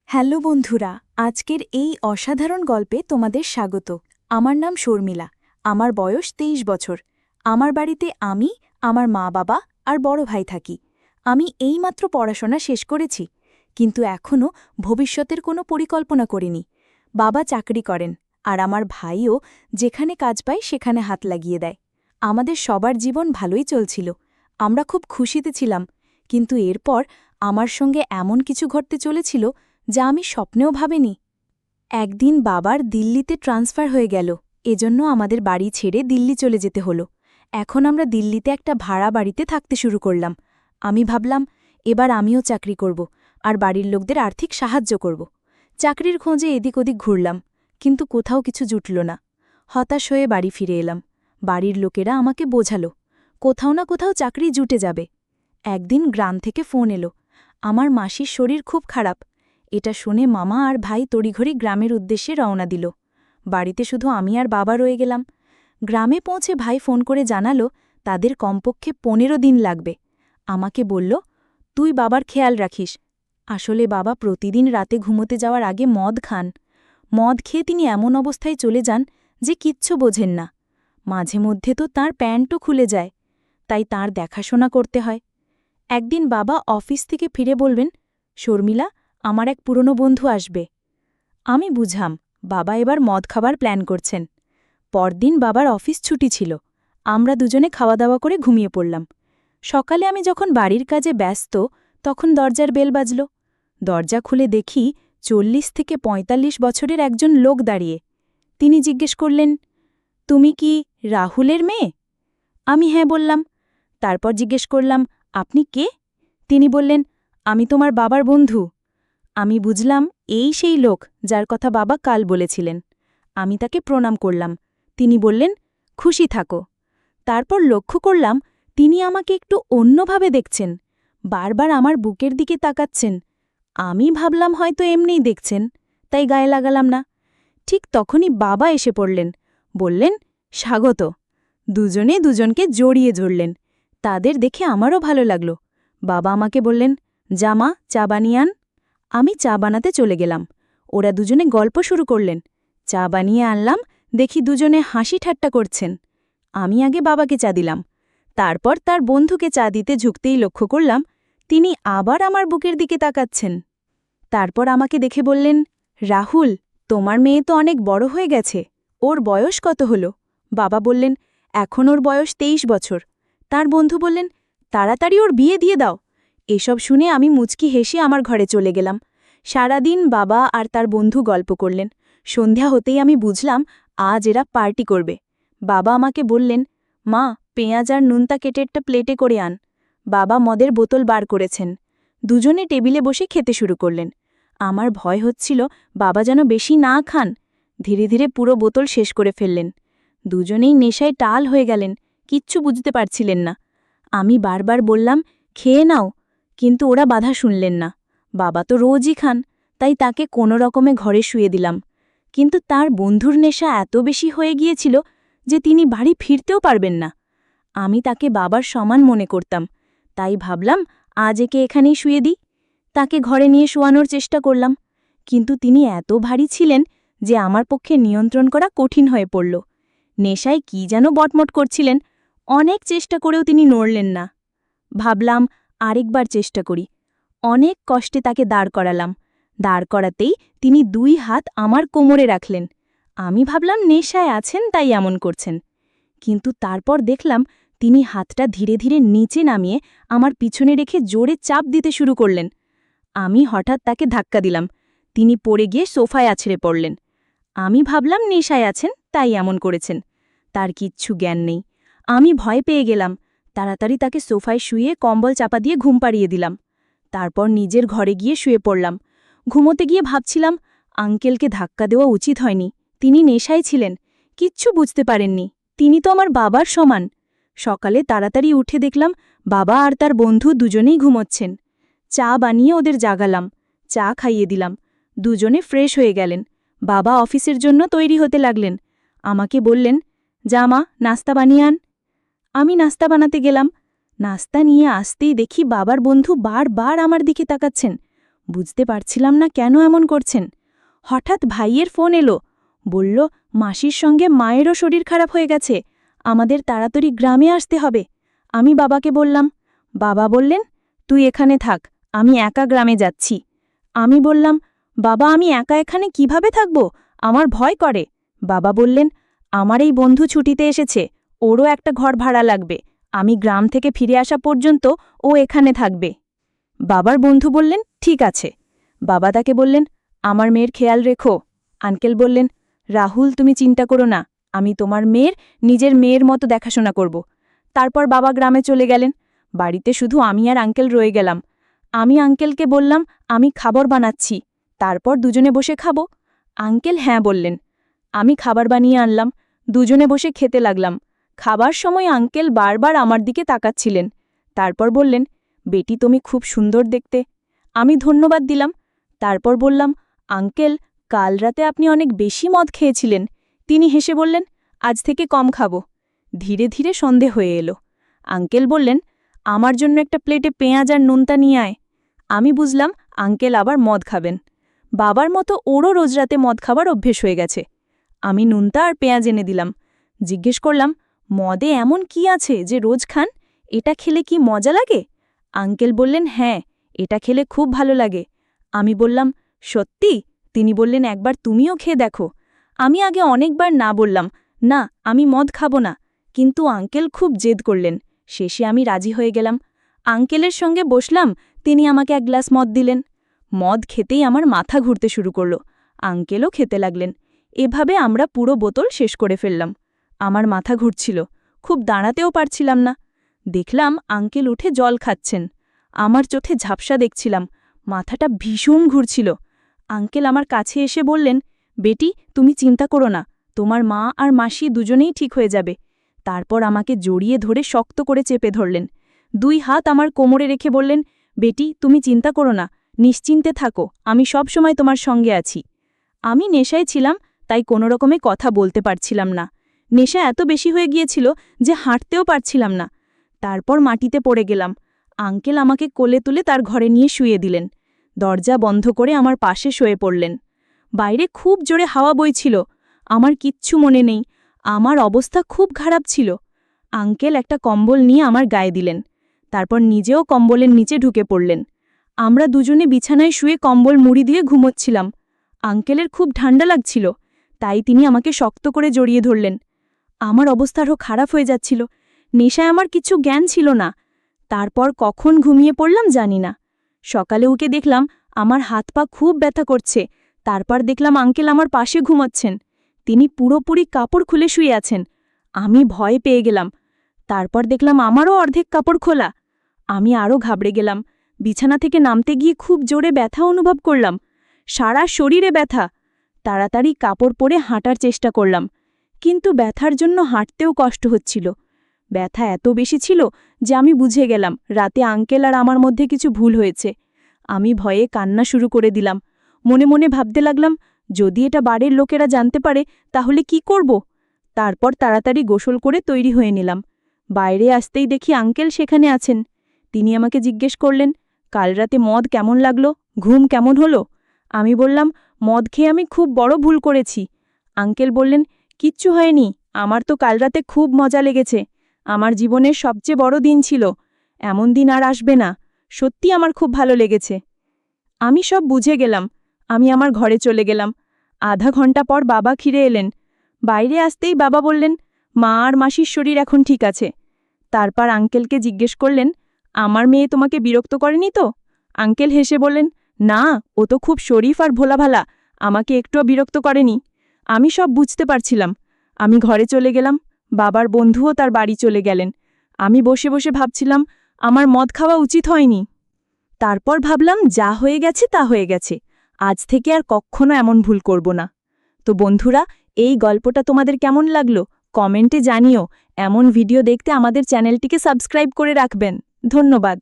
Hello বন্ধুরা, আজকের এই অসাধারণ গল্পে তোমাদের স্বাগত। আমার নাম শর্মিলা। আমার বয়স ২৩ বছর। আমার বাড়িতে আমি, আমার মা বাবা আর বড় ভাই থাকি। আমি এইমাত্র পড়াশোনা শেষ করেছি, কিন্তু এখনও ভবিষ্যতের কোনো পরিকল্পনা করিনি। বাবা চাকরি করেন, আর আমার ভাইও যেখানে কাজ পায় সেখানে হাত লাগিয়ে দেয়। আমাদের সবার জীবন ভালোই চলছিল, আমরা খুব খুশিতে ছিলাম। কিন্তু এরপর আমার সঙ্গে এমন কিছু ঘটতে চলেছিল যা আমি স্বপ্নেও ভাবিনি। একদিন বাবার দিল্লিতে ট্রান্সফার হয়ে গেল, এজন্য আমাদের বাড়ি ছেড়ে দিল্লি চলে যেতে হলো। এখন আমরা দিল্লিতে একটা ভাড়া বাড়িতে থাকতে শুরু করলাম। আমি ভাবলাম এবার আমিও চাকরি করব আর বাড়ির লোকদের আর্থিক সাহায্য করব। চাকরির খোঁজে এদিক ওদিক ঘুরলাম, কিন্তু কোথাও কিছু জুটল না। হতাশ হয়ে বাড়ি ফিরে এলাম। বাড়ির লোকেরা আমাকে বোঝালো কোথাও না কোথাও চাকরি জুটে যাবে। একদিন গ্রাম থেকে ফোন এলো, আমার মাসির শরীর খুব খারাপ। এটা শুনে মামা আর ভাই তড়িঘড়ি গ্রামের উদ্দেশ্যে রওনা দিল। বাড়িতে শুধু আমি আর বাবা রয়ে গেলাম। গ্রামে পৌঁছে ভাই ফোন করে জানালো তাদের কমপক্ষে ১৫ দিন লাগবে। আমাকে বলল, তুই বাবার খেয়াল রাখিস। আসলে বাবা প্রতিদিন রাতে ঘুমোতে যাওয়ার আগে মদ খান। মদ খেয়ে তিনি এমন অবস্থায় চলে যান যে কিচ্ছু বোঝেন না। মাঝে মধ্যে তো তাঁর প্যান্টও খুলে যায়, তাই তাঁর দেখাশোনা করতে হয়। একদিন বাবা অফিস থেকে ফিরে বলবেন, শর্মিলা, আমার এক পুরনো বন্ধু আসবে। আমি বুঝাম বাবা এবার মদ খাবার প্ল্যান করছেন। পরদিন বাবার অফিস ছুটি ছিল। আমরা দুজনে খাওয়া দাওয়া করে ঘুমিয়ে পড়লাম। সকালে আমি যখন বাড়ির কাজে ব্যস্ত, তখন দরজার বেল বাজল। দরজা খুলে দেখি ৪০ থেকে ৪৫ বছরের একজন লোক দাঁড়িয়ে। তিনি জিজ্ঞেস করলেন, তুমি কি রাহুলের মেয়ে? আমি হ্যাঁ বললাম। তারপর জিজ্ঞেস করলাম, আপনি কে? তিনি বললেন, আমি তোমার বাবার বন্ধু। আমি বুঝলাম এই সেই লোক যার কথা বাবা কাল বলেছিলেন। আমি তাকে প্রণাম করলাম। তিনি বললেন, খুশি থাকো। তারপর লক্ষ্য করলাম তিনি আমাকে একটু অন্যভাবে দেখছেন, বারবার আমার বুকের দিকে তাকাচ্ছেন। আমি ভাবলাম হয়তো এমনিই দেখছেন, তাই গায়ে লাগালাম না। ঠিক তখনই বাবা এসে পড়লেন, বললেন, স্বাগত। দুজনে দুজনকে জড়িয়ে ধরলেন। তাদের দেখে আমারও ভালো লাগল। বাবা আমাকে বললেন, জামা, চা বানিয়ে আন। আমি চা বানাতে চলে গেলাম। ওরা দুজনে গল্প শুরু করলেন। চা বানিয়ে আনলাম, দেখি দুজনে হাসি ঠাট্টা করছেন। আমি আগে বাবাকে চা দিলাম, তারপর তার বন্ধুকে চা দিতে ঝুঁকতেই লক্ষ্য করলাম তিনি আবার আমার বুকের দিকে তাকাচ্ছেন। তারপর আমাকে দেখে বললেন, রাহুল, তোমার মেয়ে তো অনেক বড় হয়ে গেছে। ওর বয়স কত হল? বাবা বললেন, এখন ওর বয়স ২৩ বছর। তার বন্ধু বললেন, তাড়াতাড়ি ওর বিয়ে দিয়ে দাও। এসব শুনে আমি মুচকি হেসে আমার ঘরে চলে গেলাম। সারাদিন বাবা আর তার বন্ধু গল্প করলেন। সন্ধ্যা হতেই আমি বুঝলাম আজ এরা পার্টি করবে। বাবা আমাকে বললেন, মা, পেঁয়াজ আর নুনতা কেটে একটা প্লেটে করে আন। বাবা মদের বোতল বার করেছেন। দুজনে টেবিলে বসে খেতে শুরু করলেন। আমার ভয় হচ্ছিল বাবা যেন বেশি না খান। ধীরে ধীরে পুরো বোতল শেষ করে ফেললেন। দুজনেই নেশায় টাল হয়ে গেলেন, কিচ্ছু বুঝতে পারছিলেন না। আমি বারবার বললাম, খেয়ে নাও, কিন্তু ওরা বাধা শুনলেন না। বাবা তো রোজই খান, তাই তাকে কোনো রকমে ঘরে শুয়ে দিলাম। কিন্তু তার বন্ধুর নেশা এত বেশি হয়ে গিয়েছিল যে তিনি বাড়ি ফিরতেও পারবেন না। আমি তাকে বাবার সমান মনে করতাম, তাই ভাবলাম আজ একে এখানেই শুয়ে দিই। তাকে ঘরে নিয়ে শোয়ানোর চেষ্টা করলাম, কিন্তু তিনি এত ভারী ছিলেন যে আমার পক্ষে নিয়ন্ত্রণ করা কঠিন হয়ে পড়ল। নেশায় কি যেন বটমট করছিলেন, অনেক চেষ্টা করেও তিনি নড়লেন না। ভাবলাম আরেকবার চেষ্টা করি। অনেক কষ্টে তাকে দাঁড় করালাম। দাঁড় করাতেই তিনি ২ হাত আমার কোমরে রাখলেন। আমি ভাবলাম নেশায় আছেন তাই এমন করছেন, কিন্তু তারপর দেখলাম তিনি হাতটা ধীরে ধীরে নিচে নামিয়ে আমার পিছনে রেখে জোরে চাপ দিতে শুরু করলেন। আমি হঠাৎ তাকে ধাক্কা দিলাম। তিনি পড়ে গিয়ে সোফায় আছড়ে পড়লেন। আমি ভাবলাম নেশায় আছেন তাই এমন করেছেন, তার কিচ্ছু জ্ঞান নেই। আমি ভয় পেয়ে গেলাম, তাড়াতাড়ি তাকে সোফায় শুয়ে কম্বল চাপা দিয়ে ঘুম পাড়িয়ে দিলাম। তারপর নিজের ঘরে গিয়ে শুয়ে পড়লাম। ঘুমোতে গিয়ে ভাবছিলাম আঙ্কেলকে ধাক্কা দেওয়া উচিত হয়নি, তিনি নেশায় ছিলেন, কিচ্ছু বুঝতে পারেননি। তিনি তো আমার বাবার সমান। সকালে তাড়াতাড়ি উঠে দেখলাম বাবা আর তার বন্ধু দুজনেই ঘুমোচ্ছেন। চা বানিয়ে ওদের জাগালাম, চা খাইয়ে দিলাম। দুজনে ফ্রেশ হয়ে গেলেন। বাবা অফিসের জন্য তৈরি হতে লাগলেন। আমাকে বললেন, যা মা, নাস্তা বানিয়ে আন। আমি নাস্তা বানাতে গেলাম। নাস্তা নিয়ে আসতেই দেখি বাবার বন্ধু বারবার আমার দিকে তাকাচ্ছেন। বুঝতে পারছিলাম না কেন এমন করছেন। হঠাৎ ভাইয়ের ফোন এলো, বলল মাসির সঙ্গে মায়েরও শরীর খারাপ হয়ে গেছে, আমাদের তাড়াতাড়ি গ্রামে আসতে হবে। আমি বাবাকে বললাম। বাবা বললেন, তুই এখানে থাক, আমি একা গ্রামে যাচ্ছি। আমি বললাম, বাবা আমি একা এখানে কিভাবে থাকব, আমার ভয় করে। বাবা বললেন, আমার এই বন্ধু ছুটিতে এসেছে, ওরও একটা ঘর ভাড়া লাগবে, আমি গ্রাম থেকে ফিরে আসা পর্যন্ত ও এখানে থাকবে। বাবার বন্ধু বললেন, ঠিক আছে। বাবা তাকে বললেন, আমার মেয়ের খেয়াল রেখো। আঙ্কেল বললেন, রাহুল তুমি চিন্তা করো না, আমি তোমার মেয়ের নিজের মেয়ের মতো দেখাশোনা করব। তারপর বাবা গ্রামে চলে গেলেন। বাড়িতে শুধু আমি আর আঙ্কেল রয়ে গেলাম। আমি আঙ্কেলকে বললাম, আমি খাবার বানাচ্ছি, তারপর দুজনে বসে খাবো। আঙ্কেল হ্যাঁ বললেন। আমি খাবার বানিয়ে আনলাম, দুজনে বসে খেতে লাগলাম। খাবার সময় আঙ্কেল বারবার আমার দিকে তাকাচ্ছিলেন। তারপর বললেন, বেটি তুমি খুব সুন্দর দেখতে। আমি ধন্যবাদ দিলাম। তারপর বললাম, আঙ্কেল কাল রাতে আপনি অনেক বেশি মদ খেয়েছিলেন। তিনি হেসে বললেন, আজ থেকে কম খাবো। ধীরে ধীরে সন্ধে হয়ে এলো। আঙ্কেল বললেন, আমার জন্য একটা প্লেটে পেঁয়াজ আর নুনতা নিয়ে আয়। আমি বুঝলাম আঙ্কেল আবার মদ খাবেন। বাবার মতো ওরও রোজ রাতে মদ খাবার অভ্যেস হয়ে গেছে। আমি নুনতা আর পেঁয়াজ এনে দিলাম। জিজ্ঞেস করলাম, মদে এমন কি আছে যে রোজ খান, এটা খেলে কি মজা লাগে? আঙ্কেল বললেন, হ্যাঁ, এটা খেলে খুব ভালো লাগে। আমি বললাম, সত্যি? তিনি বললেন, একবার তুমিও খেয়ে দেখো। আমি আগে অনেকবার না বললাম, না আমি মদ খাবো না, কিন্তু আঙ্কেল খুব জেদ করলেন। শেষে আমি রাজি হয়ে গেলাম। আঙ্কেলের সঙ্গে বসলাম, তিনি আমাকে এক গ্লাস মদ দিলেন। মদ খেতেই আমার মাথা ঘুরতে শুরু করল। আঙ্কেলও খেতে লাগলেন। এভাবে আমরা পুরো বোতল শেষ করে ফেললাম। আমার মাথা ঘুরছিল, খুব দাঁড়াতেও পারছিলাম না। দেখলাম আঙ্কেল উঠে জল খাচ্ছেন। আমার চোখে ঝাপসা দেখছিলাম, মাথাটা ভীষণ ঘুরছিল। আঙ্কেল আমার কাছে এসে বললেন, বেটি তুমি চিন্তা করো না, তোমার মা আর মাসি দুজনেই ঠিক হয়ে যাবে। তারপর আমাকে জড়িয়ে ধরে শক্ত করে চেপে ধরলেন। দুই হাত আমার কোমরে রেখে বললেন, বেটি তুমি চিন্তা করো না, নিশ্চিন্তে থাকো, আমি সব সময় তোমার সঙ্গে আছি। আমি নেশায় ছিলাম, তাই কোনো রকমে কথা বলতে পারছিলাম না। নেশা এত বেশি হয়ে গিয়েছিল যে হাঁটতেও পারছিলাম না। তারপর মাটিতে পড়ে গেলাম। আঙ্কেল আমাকে কোলে তুলে তার ঘরে নিয়ে শুয়ে দিলেন। দরজা বন্ধ করে আমার পাশে শুয়ে পড়লেন। বাইরে খুব জোরে হাওয়া বইছিল। আমার কিচ্ছু মনে নেই, আমার অবস্থা খুব খারাপ ছিল। আঙ্কেল একটা কম্বল নিয়ে আমার গায়ে দিলেন। তারপর নিজেও কম্বলের নিচে ঢুকে পড়লেন। আমরা দুজনে বিছানায় শুয়ে কম্বল মুড়ি দিয়ে ঘুমোচ্ছিলাম। আঙ্কেলের খুব ঠান্ডা লাগছিল, তাই তিনি আমাকে শক্ত করে জড়িয়ে ধরলেন। আমার অবস্থা আরও খারাপ হয়ে যাচ্ছিল। নেশায় আমার কিছু জ্ঞান ছিল না। তারপর কখন ঘুমিয়ে পড়লাম জানি না। সকালে উঠে দেখলাম আমার হাত পা খুব ব্যথা করছে। তারপর দেখলাম আঙ্কেল আমার পাশে ঘুমাচ্ছেন। তিনি পুরোপুরি কাপড় খুলে শুয়ে আছেন। আমি ভয় পেয়ে গেলাম। তারপর দেখলাম আমারও অর্ধেক কাপড় খোলা। আমি আরও ঘাবড়ে গেলাম। বিছানা থেকে নামতে গিয়ে খুব জোরে ব্যথা অনুভব করলাম, সারা শরীরে ব্যথা। তাড়াতাড়ি কাপড় পরে হাঁটার চেষ্টা করলাম, কিন্তু ব্যথার জন্য হাঁটতেও কষ্ট হচ্ছিল। ব্যথা এত বেশি ছিল যে আমি বুঝে গেলাম রাতে আঙ্কেল আর আমার মধ্যে কিছু ভুল হয়েছে। আমি ভয়ে কান্না শুরু করে দিলাম। মনে মনে ভাবতে লাগলাম, যদি এটা বাড়ির লোকেরা জানতে পারে তাহলে কি করব? তারপর তাড়াতাড়ি গোসল করে তৈরি হয়ে নিলাম। বাইরে আসতেই দেখি আঙ্কেল সেখানে আছেন। তিনি আমাকে জিজ্ঞেস করলেন, কাল রাতে মদ কেমন লাগলো, ঘুম কেমন হলো? আমি বললাম, মদ খেয়ে আমি খুব বড় ভুল করেছি। আঙ্কেল বললেন, কিচ্ছু হয়নি, আমার তো কাল রাতে খুব মজা লেগেছে। আমার জীবনের সবচেয়ে বড় দিন ছিল, এমন দিন আর আসবে না। সত্যি আমার খুব ভালো লেগেছে। আমি সব বুঝে গেলাম। আমি আমার ঘরে চলে গেলাম। আধা ঘন্টা পর বাবা ফিরে এলেন। বাইরে আসতেই বাবা বললেন, মা আর মাসির শরীর এখন ঠিক আছে। তারপর আঙ্কেলকে জিজ্ঞেস করলেন, আমার মেয়ে তোমাকে বিরক্ত করেনি তো? আঙ্কেল হেসে বললেন, না, ও তো খুব শরীফ আর ভোলাভালা, আমাকে একটুও বিরক্ত করেনি। আমি সব বুঝতে পারছিলাম। আমি ঘরে চলে গেলাম। বাবার বন্ধুও তার বাড়ি চলে গেলেন। আমি বসে বসে ভাবছিলাম, আমার মদ খাওয়া উচিত হয়নি। তারপর ভাবলাম, যা হয়ে গেছে তা হয়ে গেছে, আজ থেকে আর কখনো এমন ভুল করব না। তো বন্ধুরা, এই গল্পটা তোমাদের কেমন লাগলো কমেন্টে জানিও। এমন ভিডিও দেখতে আমাদের চ্যানেলটিকে সাবস্ক্রাইব করে রাখবেন। ধন্যবাদ।